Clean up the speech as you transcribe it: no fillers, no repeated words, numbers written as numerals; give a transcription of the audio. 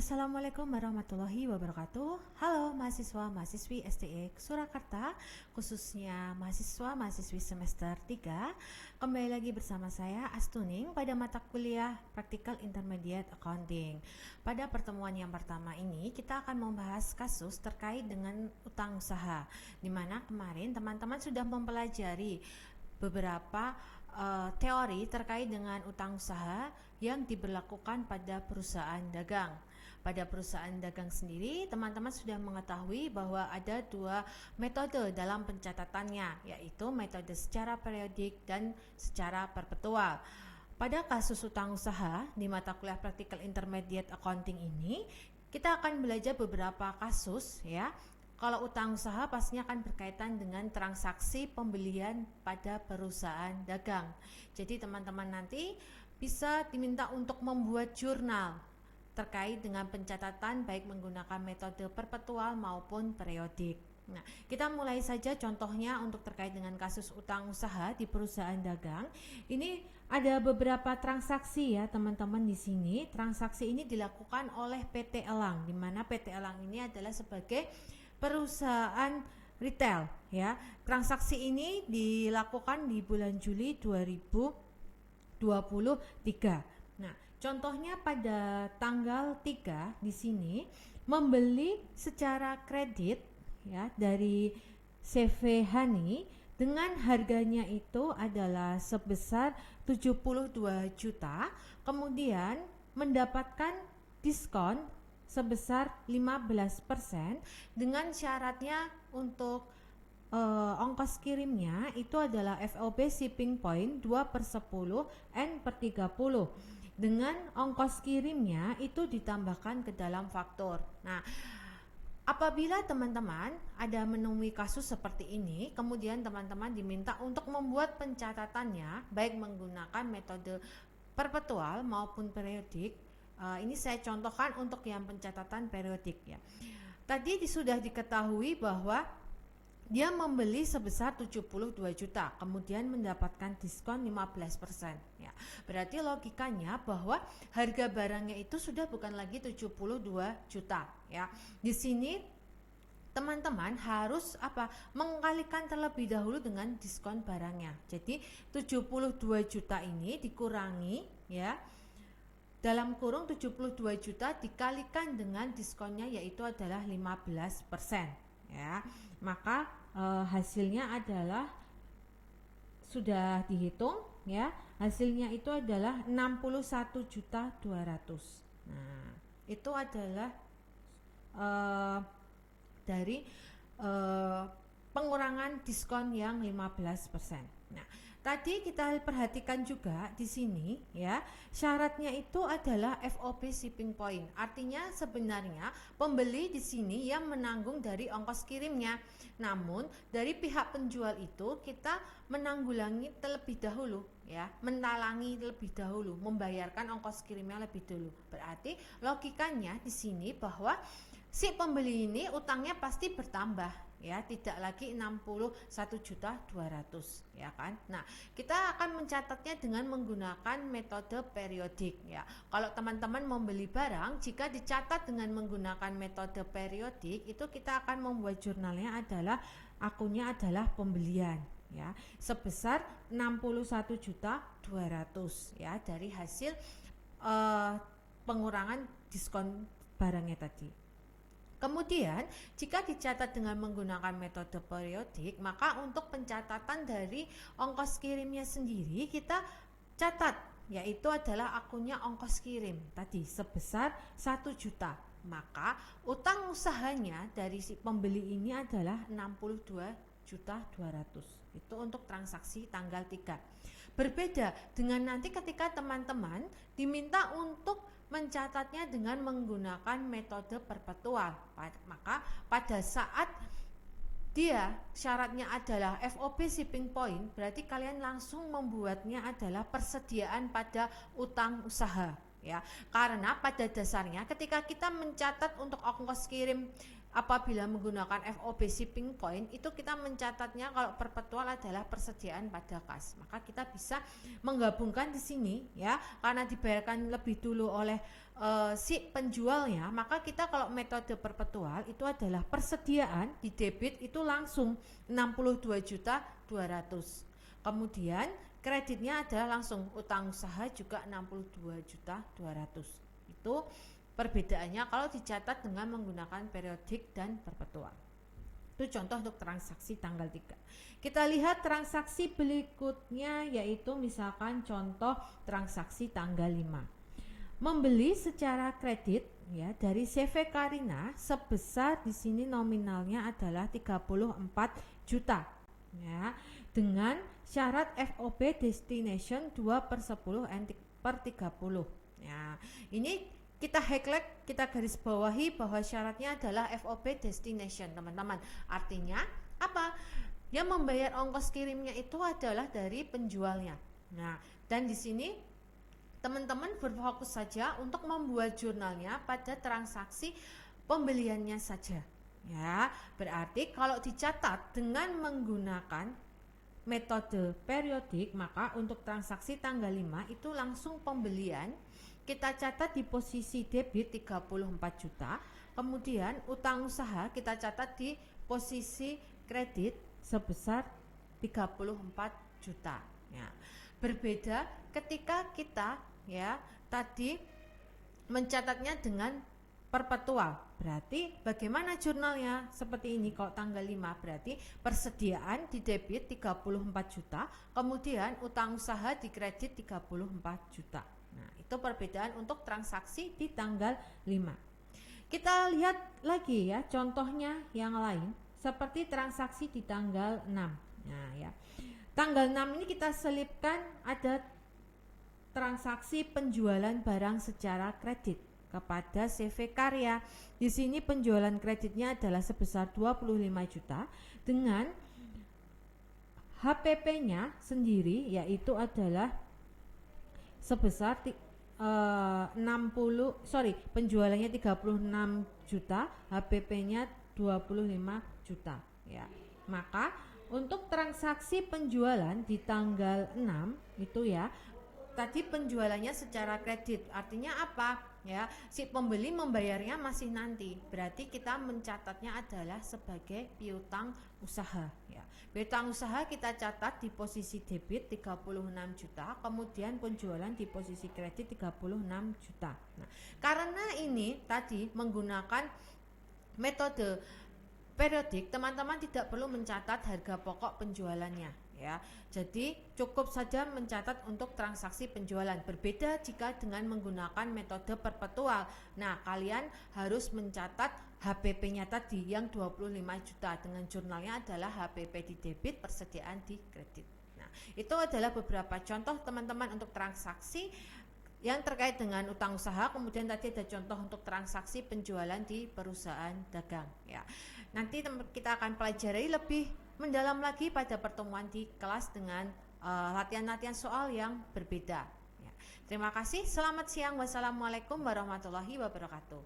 Assalamualaikum warahmatullahi wabarakatuh. Halo mahasiswa-mahasiswi STE Surakarta, khususnya mahasiswa-mahasiswi semester 3. Kembali lagi bersama saya Astuning pada mata kuliah Practical Intermediate Accounting. Pada pertemuan yang pertama ini kita akan membahas kasus terkait dengan utang usaha, di mana kemarin teman-teman sudah mempelajari beberapa teori terkait dengan utang usaha yang diberlakukan pada perusahaan dagang. Pada perusahaan dagang sendiri, teman-teman sudah mengetahui bahwa ada dua metode dalam pencatatannya, yaitu metode secara periodik dan secara perpetual. Pada kasus utang usaha di mata kuliah Practical Intermediate Accounting ini, kita akan belajar beberapa kasus ya. Kalau utang usaha pastinya akan berkaitan dengan transaksi pembelian pada perusahaan dagang. Jadi teman-teman nanti bisa diminta untuk membuat jurnal terkait dengan pencatatan baik menggunakan metode perpetual maupun periodik. Nah, kita mulai saja contohnya untuk terkait dengan kasus utang usaha di perusahaan dagang. Ini ada beberapa transaksi ya teman-teman di sini. Transaksi ini dilakukan oleh PT Elang, di mana PT Elang ini adalah sebagai perusahaan retail ya. Transaksi ini dilakukan di bulan Juli 2023. Nah, contohnya pada tanggal 3 di sini membeli secara kredit ya dari CV Hani dengan harganya itu adalah sebesar 72 juta, kemudian mendapatkan diskon sebesar 15% dengan syaratnya untuk ongkos kirimnya itu adalah FOB shipping point 2/10 N/30 dengan ongkos kirimnya itu ditambahkan ke dalam faktur. Nah, apabila teman-teman ada menemui kasus seperti ini, kemudian teman-teman diminta untuk membuat pencatatannya baik menggunakan metode perpetual maupun periodik. Ini saya contohkan untuk yang pencatatan periodik ya. Tadi sudah diketahui bahwa dia membeli sebesar 72 juta, kemudian mendapatkan diskon 15% ya. Berarti logikanya bahwa harga barangnya itu sudah bukan lagi 72 juta ya. Di sini teman-teman harus mengkalikan terlebih dahulu dengan diskon barangnya. Jadi 72 juta ini dikurangi ya, dalam kurung 72 juta dikalikan dengan diskonnya yaitu adalah 15% ya. Maka hasilnya adalah sudah dihitung ya. Hasilnya itu adalah 61.200.000. Nah, itu adalah dari pengurangan diskon yang 15%. Nah, tadi kita perhatikan juga di sini ya, syaratnya itu adalah FOB shipping point. Artinya sebenarnya pembeli di sini yang menanggung dari ongkos kirimnya. Namun dari pihak penjual itu kita menanggulangi terlebih dahulu ya, mentalangi lebih dahulu, membayarkan ongkos kirimnya lebih dulu. Berarti logikanya di sini bahwa si pembeli ini utangnya pasti bertambah ya, tidak lagi 61.200.000 ya kan. Nah, kita akan mencatatnya dengan menggunakan metode periodik ya. Kalau teman-teman membeli barang, jika dicatat dengan menggunakan metode periodik, itu kita akan membuat jurnalnya adalah akunnya adalah pembelian ya, sebesar 61.200.000 ya dari hasil pengurangan diskon barangnya tadi. Kemudian jika dicatat dengan menggunakan metode periodik, maka untuk pencatatan dari ongkos kirimnya sendiri kita catat, yaitu adalah akunnya ongkos kirim tadi sebesar 1 juta. Maka utang usahanya dari si pembeli ini adalah 62.200.000. Itu untuk transaksi tanggal 3. Berbeda dengan nanti ketika teman-teman diminta untuk mencatatnya dengan menggunakan metode perpetual. Maka pada saat dia syaratnya adalah FOB shipping point, berarti kalian langsung membuatnya adalah persediaan pada utang usaha ya. Karena pada dasarnya ketika kita mencatat untuk ongkos kirim apabila menggunakan FOB shipping point itu kita mencatatnya kalau perpetual adalah persediaan pada kas. Maka kita bisa menggabungkan di sini ya, karena dibayarkan lebih dulu oleh si penjualnya, maka kita kalau metode perpetual itu adalah persediaan di debit itu langsung 62.200.000. Kemudian kreditnya adalah langsung utang usaha juga 62.200.000. Itu perbedaannya kalau dicatat dengan menggunakan periodik dan perpetual. Itu contoh untuk transaksi tanggal 3. Kita lihat transaksi berikutnya, yaitu misalkan contoh transaksi tanggal 5. Membeli secara kredit ya dari CV Karina sebesar di sini nominalnya adalah 34 juta ya, dengan syarat FOB destination 2/10 N/30 ya. Ini kita highlight, kita garis bawahi bahwa syaratnya adalah FOB destination, teman-teman. Artinya apa? Yang membayar ongkos kirimnya itu adalah dari penjualnya. Nah, dan di sini teman-teman berfokus saja untuk membuat jurnalnya pada transaksi pembeliannya saja. Ya, berarti kalau dicatat dengan menggunakan metode periodik, maka untuk transaksi tanggal 5 itu langsung pembelian. Kita catat di posisi debit 34 juta, kemudian utang usaha kita catat di posisi kredit sebesar 34 juta. Ya. Berbeda ketika kita ya tadi mencatatnya dengan perpetual. Berarti bagaimana jurnalnya? Seperti ini kalau tanggal 5, berarti persediaan di debit 34 juta, kemudian utang usaha di kredit 34 juta. Nah, itu perbedaan untuk transaksi di tanggal 5. Kita lihat lagi ya contohnya yang lain seperti transaksi di tanggal 6. Nah, ya. Tanggal 6 ini kita selipkan ada transaksi penjualan barang secara kredit kepada CV Karya. Di sini penjualan kreditnya adalah sebesar 25 juta dengan HPP-nya sendiri yaitu adalah sebesar penjualannya 36 juta, HPP-nya 25 juta ya. Maka untuk transaksi penjualan di tanggal 6 itu ya, tadi penjualannya secara kredit. Artinya apa? Ya, si pembeli membayarnya masih nanti. Berarti kita mencatatnya adalah sebagai piutang usaha ya. Piutang usaha kita catat di posisi debit 36 juta, kemudian penjualan di posisi kredit 36 juta. Nah, karena ini tadi menggunakan metode periodik, teman-teman tidak perlu mencatat harga pokok penjualannya ya. Jadi cukup saja mencatat untuk transaksi penjualan. Berbeda jika dengan menggunakan metode perpetual. Nah, kalian harus mencatat HPP-nya tadi yang 25 juta dengan jurnalnya adalah HPP di debit, persediaan di kredit. Nah, itu adalah beberapa contoh teman-teman untuk transaksi yang terkait dengan utang usaha. Kemudian tadi ada contoh untuk transaksi penjualan di perusahaan dagang ya. Nanti kita akan pelajari lebih mendalam lagi pada pertemuan di kelas dengan latihan-latihan soal yang berbeda ya. Terima kasih, selamat siang, wassalamualaikum warahmatullahi wabarakatuh.